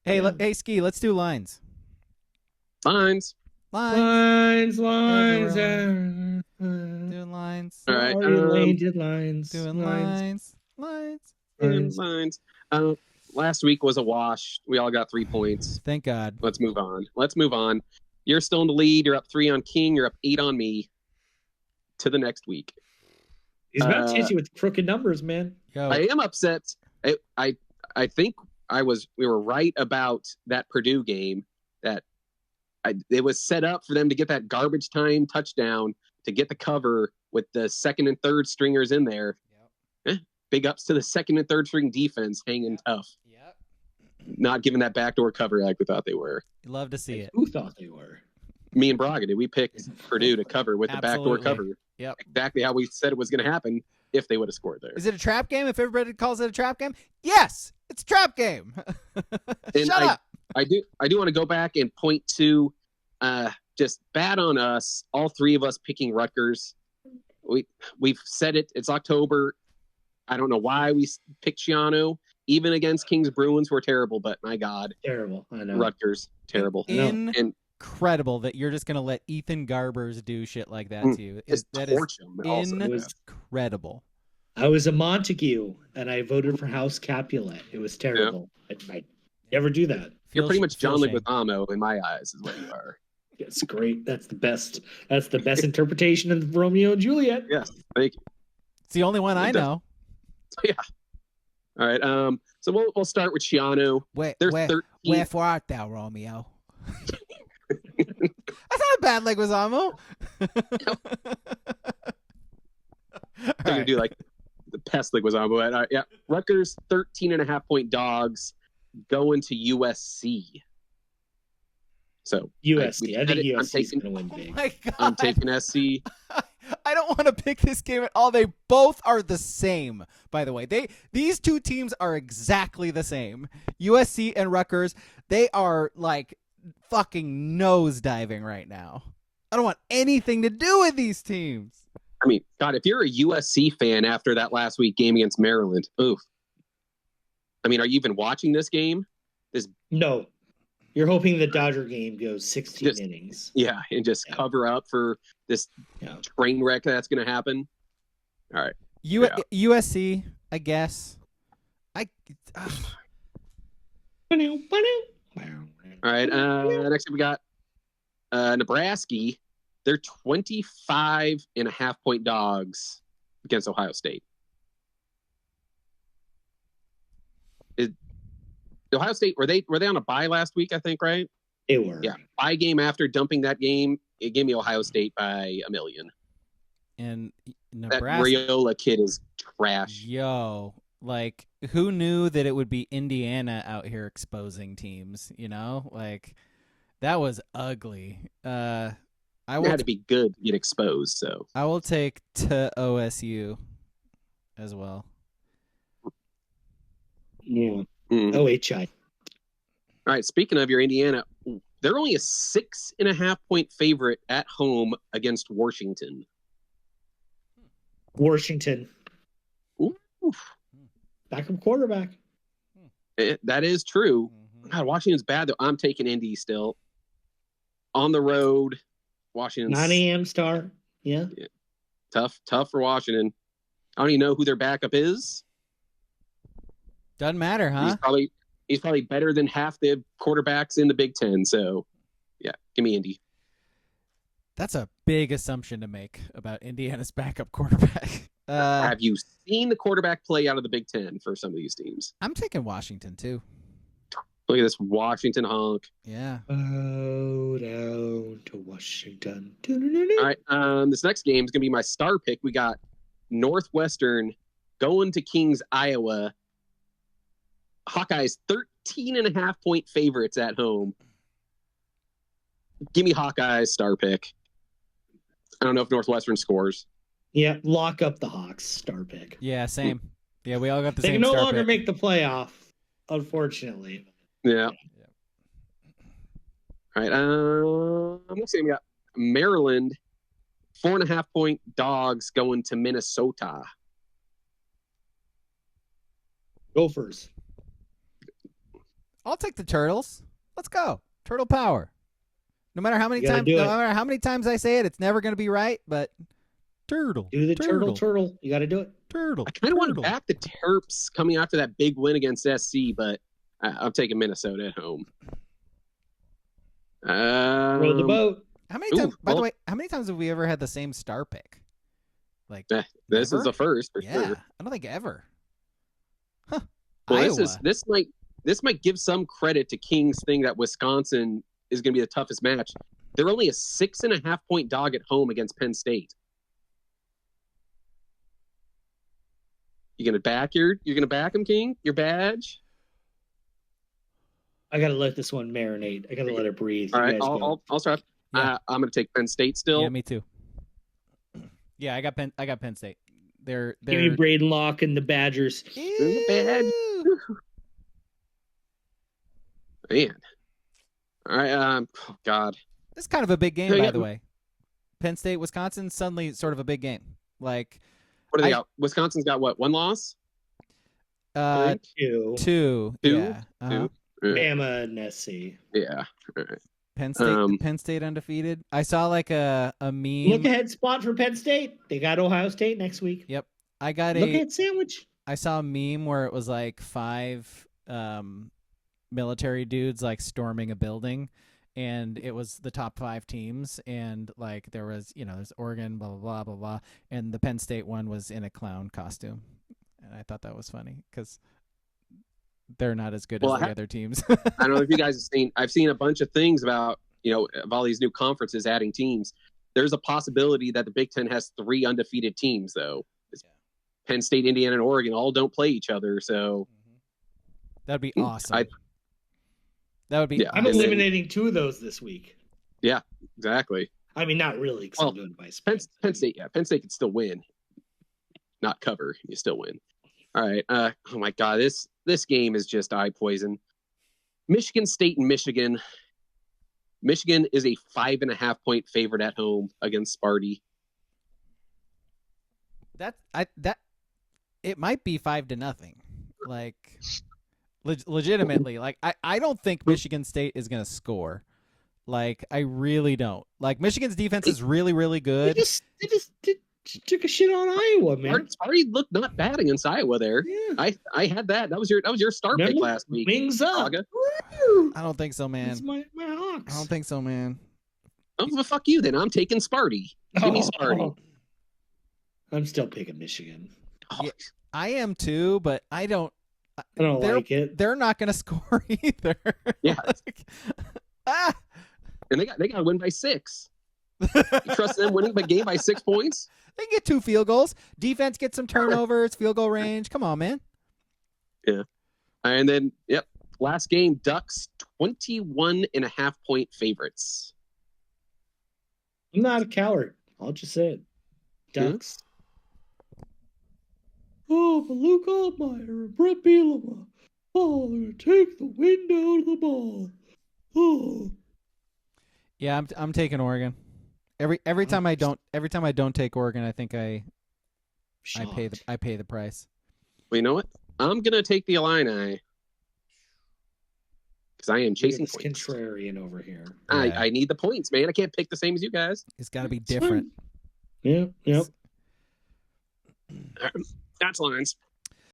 Hey, Yeah. hey, Ski, let's do lines. Lines. Lines. Doing lines. All right. Oriented lines. Doing lines. Lines. Lines. Last week was a wash. We all got 3 points. Thank God. Let's move on. You're still in the lead. You're up 3 on King. You're up 8 on me. To the next week. He's about to hit you with crooked numbers, man. Yo. I am upset. I think we were right about that Purdue game. That it was set up for them to get that garbage time touchdown to get the cover with the second and third stringers in there. Yep. Big ups to the second and third string defense hanging tough. Yep. Not giving that backdoor cover like we thought they were. You love to see it. Who thought they were? Me and Braga did. We picked Purdue to cover with the backdoor cover. Yep. Exactly how we said it was going to happen if they would have scored there. Is it a trap game? If everybody calls it a trap game, yes, it's a trap game. Shut up. I do want to go back and point to just bad on us. All 3 of us picking Rutgers. We've said it. It's October. I don't know why we picked Shiano. Even against Kings Bruins, we're terrible. But my God, terrible. I know. Rutgers, terrible. Incredible that you're just going to let Ethan Garbers do shit like that to you. That is incredible. I was a Montague, and I voted for House Capulet. It was terrible. Yeah. I never do that. You're pretty much John Leguizamo in my eyes, is what you are. It's great. That's the best. That's the best interpretation of Romeo and Juliet. Yes, thank you. It's the only one I know. Yeah. All right. So we'll start with Shiano. Wherefore art thou, Romeo? That's not a bad Leguizamo. They're going to do like the pest Leguizamo. Yeah. Rutgers, 13.5-point dogs going to USC. So USC. I think USC is going to win big. Oh my God. I'm taking SC. I don't want to pick this game at all. They both are the same, by the way. These 2 teams are exactly the same. USC and Rutgers, they are like fucking nosediving right now. I don't want anything to do with these teams. I mean, God, if you're a USC fan after that last week game against Maryland, oof. I mean, are you even watching this game? No. You're hoping the Dodger game goes 16 innings. Yeah, and just cover up for this train wreck that's going to happen. All right. USC, I guess. All right. Next up, we got Nebraska. They're 25.5-point dogs against Ohio State. Ohio State, were they on a bye last week, I think, right? They were. Yeah. Bye game after dumping that game, it gave me Ohio State by 1 million. And Nebraska. That Raiola kid is trash. Yo, like, who knew that it would be Indiana out here exposing teams, you know? Like, that was ugly. It had to be good to get exposed, so. I will take to OSU as well. Yeah. OHI. All right. Speaking of your Indiana, they're only a 6.5-point favorite at home against Washington. Washington. Ooh. Backup quarterback. That is true. God, Washington's bad, though. I'm taking Indy still. On the road, Washington. 9 a.m. start. Yeah. Tough for Washington. I don't even know who their backup is. Doesn't matter, huh? He's probably better than half the quarterbacks in the Big Ten. So, yeah, give me Indy. That's a big assumption to make about Indiana's backup quarterback. Have you seen the quarterback play out of the Big Ten for some of these teams? I'm taking Washington, too. Look at this Washington honk. Yeah. Oh, down to Washington. All right, this next game is going to be my star pick. We got Northwestern going to Kings, Iowa. Hawkeyes 13.5-point favorites at home. Give me Hawkeyes star pick. I don't know if Northwestern scores. Yeah, lock up the Hawks star pick. Yeah, same. Yeah, we all got the they same can no star longer pick. make the playoff, unfortunately. Yeah. All right. I'm going to say we got Maryland 4.5-point dogs going to Minnesota. Gophers. I'll take the Turtles. Let's go. Turtle power. No matter how many You gotta times, do no it. matter how many times I say it, it's never going to be right. But turtle. Do the turtle. You got to do it. Turtle. I kind of want to turtle. back the Terps coming after that big win against SC, but I'm taking Minnesota at home. Row the boat. How many times? By the way, how many times have we ever had the same star pick? Like this never? is the first for Yeah, sure. I don't think ever. Huh. Well, Iowa. this might give some credit to King's thing that Wisconsin is going to be the toughest match. They're only a 6.5 point dog at home against Penn State. You're gonna back him, King? Your badge? I got to let this one marinate. I got to let it breathe. All You right, guys go. I'll start. Yeah. I'm gonna take Penn State still. Yeah, me too. Yeah, I got Penn State. They're Give me Braden Locke and the Badgers. the badge. Ew. Man. All right. Oh God. This is kind of a big game, Yeah, by yeah. the way. Penn State, Wisconsin, suddenly sort of a big game. Like, What do they got? Wisconsin's got what? One loss? Two. two. Two? Yeah. Uh-huh. Two? Bama and SC. Yeah. All right. Penn State undefeated. I saw like a meme. Look ahead spot for Penn State. They got Ohio State next week. Yep. I got Look at sandwich. I saw a meme where it was like 5 military dudes like storming a building, and it was the top 5 teams, and like there was, there's Oregon, blah blah blah blah blah, and the Penn State one was in a clown costume, and I thought that was funny because they're not as good as the other teams. I don't know if you guys have seen. I've seen a bunch of things about of all these new conferences adding teams. There's a possibility that the Big Ten has 3 undefeated teams, though. Penn State, Indiana, and Oregon all don't play each other, so That'd be awesome. That would be. Yeah, I'm awesome. eliminating 2 of those this week. Yeah, exactly. I mean, not really, because I'm doing vice. Penn State, yeah, Penn State can still win, not cover. You still win. All right. Oh my God, this game is just eye poison. Michigan State and Michigan. Michigan is a 5.5 point favorite at home against Sparty. It might be 5-0. Like, legitimately, like I don't think Michigan State is gonna score. Like, I really don't. Like, Michigan's defense is really, really good. They just took a shit on Iowa, man. Sparty looked not bad against Iowa there. Yeah. I had that. That was your star pick last week. Wings up. Braga. Woo! I don't think so, man. That's my Hawks. I don't think so, man. Oh, well, fuck you then. I'm taking Sparty. Give me Sparty. I'm still picking Michigan. Oh, Yeah. I am too, but I don't I like it. They're not going to score either. Yeah. Ah! And they got to win by 6. You trust them winning the game by 6 points? They can get 2 field goals. Defense gets some turnovers, field goal range. Come on, man. Yeah. And then, last game, Ducks 21.5 point favorites. I'm not a coward. I'll just say it. Ducks. Oh, Maluka Meyer and Brett Bielema. Oh, they're gonna take the wind out of the ball. Oh. Yeah, I'm taking Oregon. Every time I don't take Oregon, I think I pay the price. Well, you know what? I'm gonna take the Illini because I am chasing It's points. contrarian over here. I need the points, man. I can't pick the same as you guys. It's got to be It's different. Yeah, yep. That's lines.